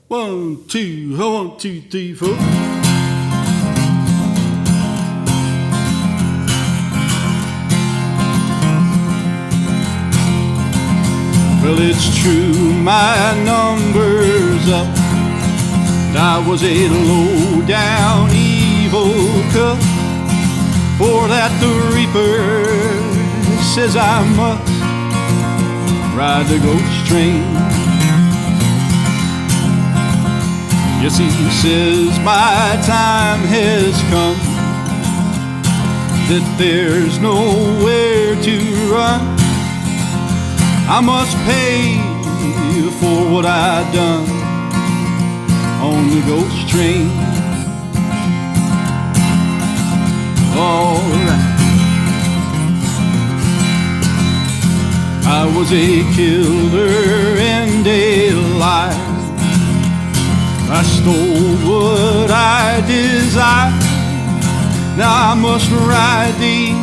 1, 2, 1, 2, 3, 4. Well, it's true, my number's up. I was a low-down evil cut, for that the Reaper says I must ride the ghost train. Yes, he says my time has come, that there's nowhere to run. I must pay for what I've done on the ghost train. Alright. I was a killer and a liar. I stole what I desired. Now I must ride these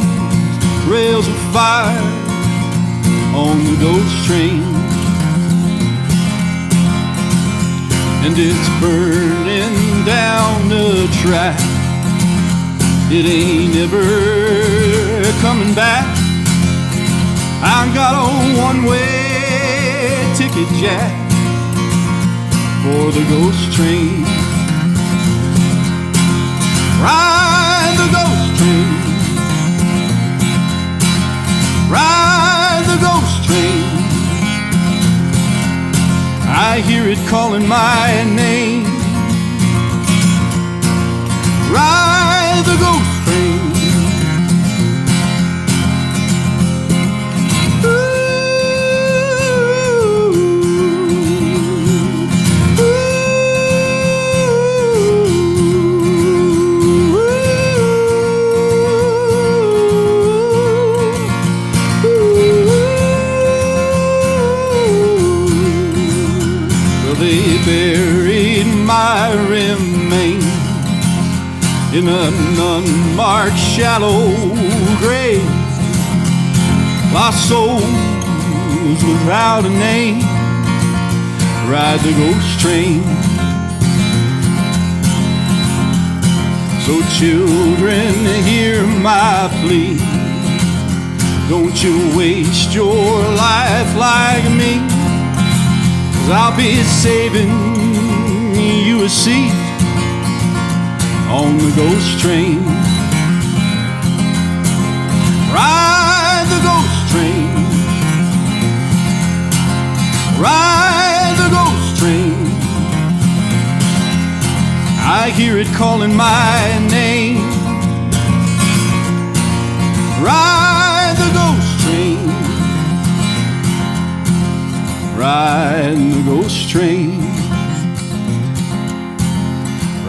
rails of fire on the ghost train. And it's burning down the track. It ain't ever coming back. I got a one-way ticket, Jack, for the ghost train. Ride the ghost train. Ride the ghost train. I hear it calling my name. Ride the ghost train. Buried my remains in an unmarked shallow grave. Lost souls without a name ride the ghost train. So children, hear my plea. Don't you waste your life like me, 'cause I'll be saving you a seat on the ghost train. Ride the ghost train. Ride the ghost train. I hear it calling my name. Ride the ghost train. Ride the ghost train.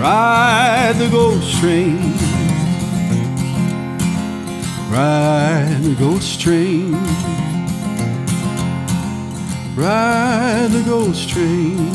Ride the ghost train. Ride the ghost train. Ride the ghost train.